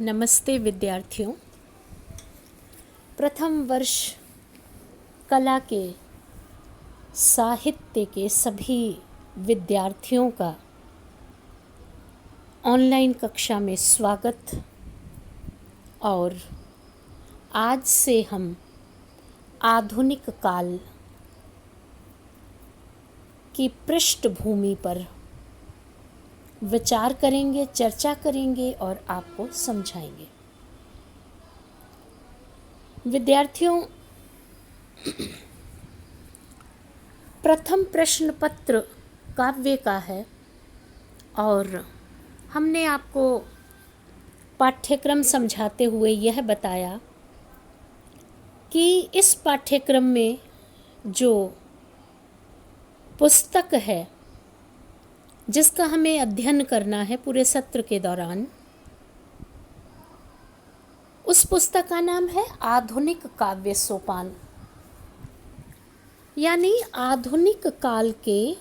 नमस्ते विद्यार्थियों। प्रथम वर्ष कला के साहित्य के सभी विद्यार्थियों का ऑनलाइन कक्षा में स्वागत। और आज से हम आधुनिक काल की पृष्ठभूमि पर विचार करेंगे, चर्चा करेंगे और आपको समझाएंगे। विद्यार्थियों, प्रथम प्रश्न पत्र काव्य का है और हमने आपको पाठ्यक्रम समझाते हुए यह बताया कि इस पाठ्यक्रम में जो पुस्तक है जिसका हमें अध्ययन करना है पूरे सत्र के दौरान, उस पुस्तक का नाम है आधुनिक काव्य सोपान। यानी आधुनिक काल के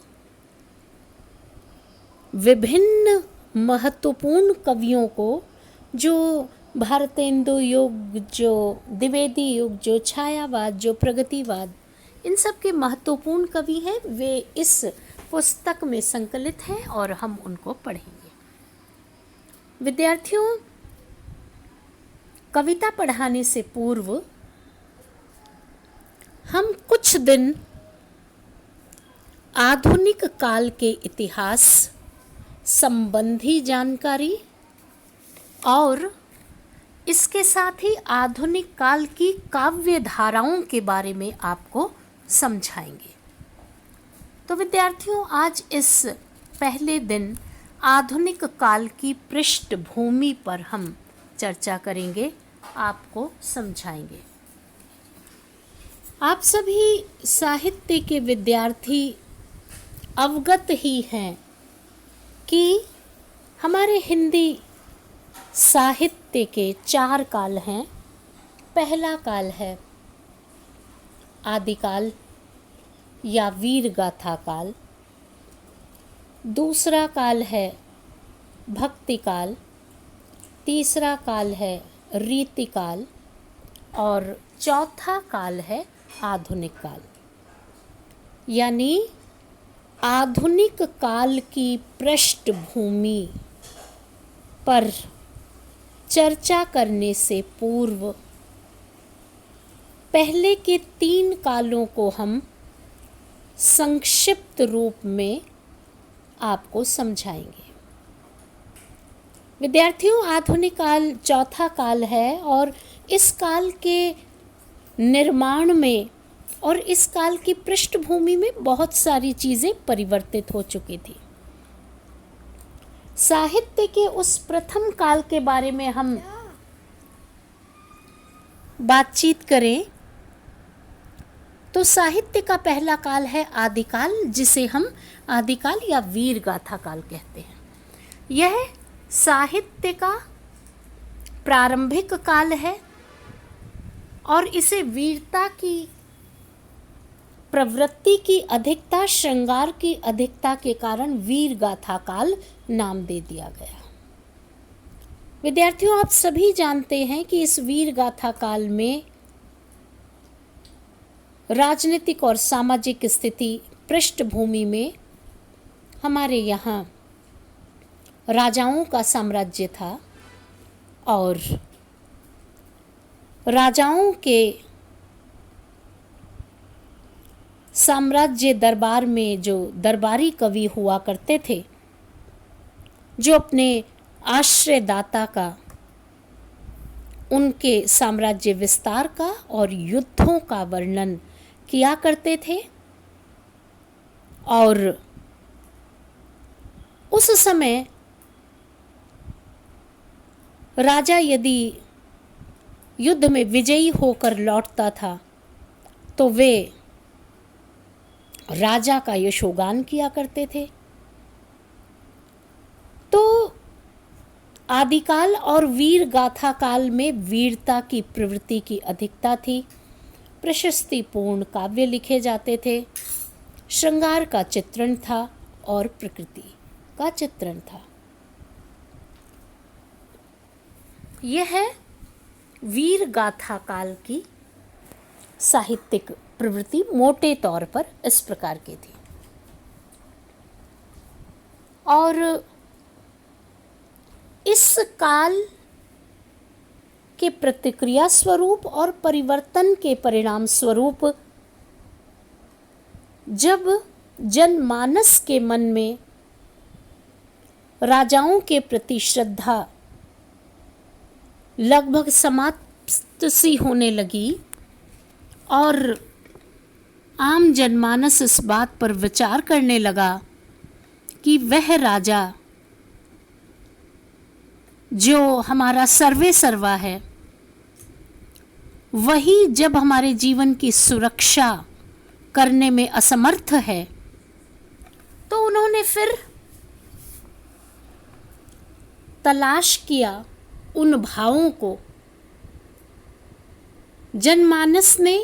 विभिन्न महत्वपूर्ण कवियों को, जो भारतेंदु युग, जो द्विवेदी युग, जो छायावाद, जो प्रगतिवाद, इन सब के महत्वपूर्ण कवि हैं, वे इस पुस्तक में संकलित हैं और हम उनको पढ़ेंगे। विद्यार्थियों, कविता पढ़ाने से पूर्व हम कुछ दिन आधुनिक काल के इतिहास संबंधी जानकारी और इसके साथ ही आधुनिक काल की काव्य धाराओं के बारे में आपको समझाएंगे। तो विद्यार्थियों, आज इस पहले दिन आधुनिक काल की पृष्ठभूमि पर हम चर्चा करेंगे, आपको समझाएंगे। आप सभी साहित्य के विद्यार्थी अवगत ही हैं कि हमारे हिंदी साहित्य के 4 काल हैं। पहला काल है आदिकाल या वीर गाथा काल, दूसरा काल है भक्ति काल, तीसरा काल है रीति काल और चौथा काल है आधुनिक काल। यानी आधुनिक काल की पृष्ठभूमि पर चर्चा करने से पूर्व पहले के 3 कालों को हम संक्षिप्त रूप में आपको समझाएंगे। विद्यार्थियों, आधुनिक काल चौथा काल है और इस काल के निर्माण में और इस काल की पृष्ठभूमि में बहुत सारी चीज़ें परिवर्तित हो चुकी थी। साहित्य के उस प्रथम काल के बारे में हम बातचीत करें तो साहित्य का पहला काल है आदिकाल, जिसे हम आदिकाल या वीर गाथा काल कहते हैं। यह साहित्य का प्रारंभिक काल है और इसे वीरता की प्रवृत्ति की अधिकता, श्रृंगार की अधिकता के कारण वीर गाथा काल नाम दे दिया गया। विद्यार्थियों, आप सभी जानते हैं कि इस वीर गाथा काल में राजनीतिक और सामाजिक स्थिति पृष्ठभूमि में हमारे यहाँ राजाओं का साम्राज्य था और राजाओं के साम्राज्य दरबार में जो दरबारी कवि हुआ करते थे, जो अपने आश्रयदाता का, उनके साम्राज्य विस्तार का और युद्धों का वर्णन किया करते थे। और उस समय राजा यदि युद्ध में विजयी होकर लौटता था तो वे राजा का यशोगान किया करते थे। तो आदिकाल और वीर गाथा काल में वीरता की प्रवृत्ति की अधिकता थी। प्रशस्तिपूर्ण काव्य लिखे जाते थे, श्रृंगार का चित्रण था और प्रकृति का चित्रण था। यह वीर गाथा काल की साहित्यिक प्रवृत्ति मोटे तौर पर इस प्रकार की थी। और इस काल के प्रतिक्रिया स्वरूप और परिवर्तन के परिणाम स्वरूप जब जनमानस के मन में राजाओं के प्रति श्रद्धा लगभग समाप्त सी होने लगी और आम जनमानस इस बात पर विचार करने लगा कि वह राजा जो हमारा सर्वे सर्वा है, वही जब हमारे जीवन की सुरक्षा करने में असमर्थ है, तो उन्होंने फिर तलाश किया उन भावों को। जनमानस ने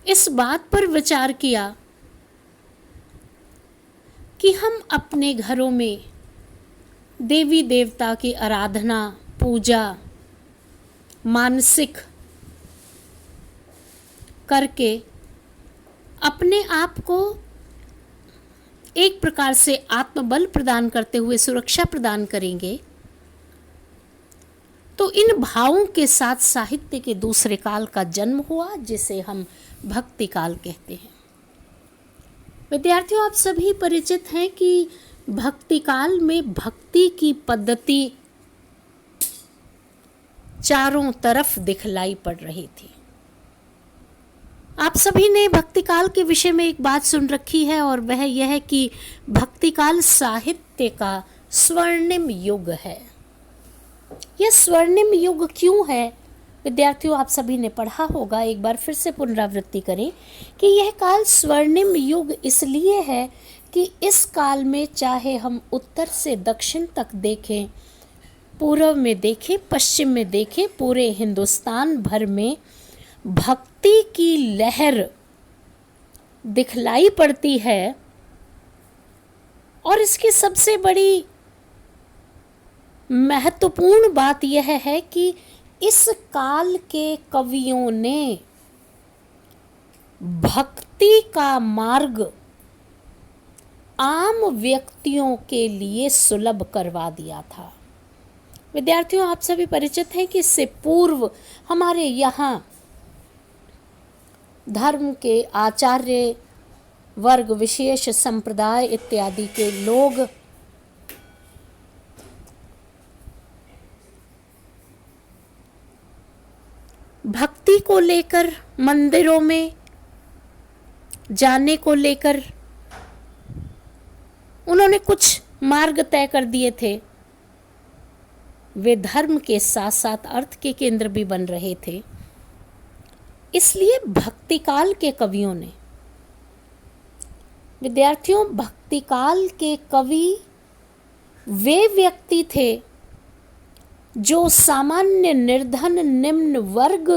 इस बात पर विचार किया कि हम अपने घरों में देवी देवता की आराधना, पूजा, मानसिक करके अपने आप को एक प्रकार से आत्मबल प्रदान करते हुए सुरक्षा प्रदान करेंगे, तो इन भावों के साथ साहित्य के दूसरे काल का जन्म हुआ, जिसे हम भक्ति काल कहते हैं। विद्यार्थियों, आप सभी परिचित हैं कि भक्ति काल में भक्ति की पद्धति चारों तरफ दिखलाई पड़ रही थी। आप सभी ने भक्ति काल के विषय में एक बात सुन रखी है, और वह यह है कि भक्ति काल साहित्य का स्वर्णिम युग है। यह स्वर्णिम युग क्यों है? विद्यार्थियों, आप सभी ने पढ़ा होगा, एक बार फिर से पुनरावृत्ति करें कि यह काल स्वर्णिम युग इसलिए है कि इस काल में चाहे हम उत्तर से दक्षिण तक देखें, पूर्व में देखें, पश्चिम में देखें, पूरे हिंदुस्तान भर में भक्ति की लहर दिखलाई पड़ती है। और इसकी सबसे बड़ी महत्वपूर्ण बात यह है कि इस काल के कवियों ने भक्ति का मार्ग आम व्यक्तियों के लिए सुलभ करवा दिया था। विद्यार्थियों, आप सभी परिचित हैं कि इससे पूर्व हमारे यहाँ धर्म के आचार्य वर्ग, विशेष संप्रदाय इत्यादि के लोग भक्ति को लेकर, मंदिरों में जाने को लेकर उन्होंने कुछ मार्ग तय कर दिए थे। वे धर्म के साथ साथ अर्थ के केंद्र भी बन रहे थे। इसलिए भक्ति काल के कवियों ने, विद्यार्थियों, भक्ति काल के कवि वे व्यक्ति थे जो सामान्य निर्धन निम्न वर्ग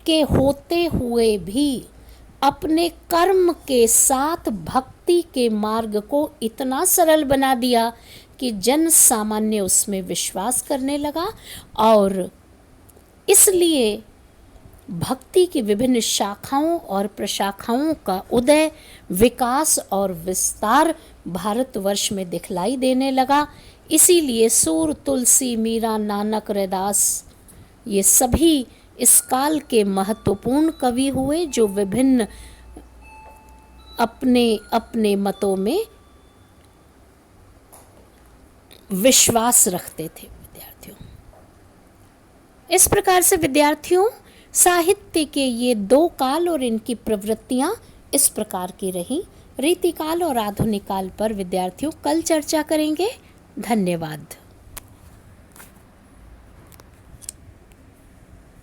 के होते हुए भी अपने कर्म के साथ भक्ति के मार्ग को इतना सरल बना दिया कि जन सामान्य उसमें विश्वास करने लगा, और इसलिए भक्ति की विभिन्न शाखाओं और प्रशाखाओं का उदय, विकास और विस्तार भारतवर्ष में दिखलाई देने लगा। इसीलिए सूर, तुलसी, मीरा, नानक, रैदास, ये सभी इस काल के महत्वपूर्ण कवि हुए जो विभिन्न अपने अपने मतों में विश्वास रखते थे। विद्यार्थियों, इस प्रकार से विद्यार्थियों, साहित्य के ये दो काल और इनकी प्रवृत्तियां इस प्रकार की रहीं। रीतिकाल और आधुनिक काल पर विद्यार्थियों कल चर्चा करेंगे। धन्यवाद।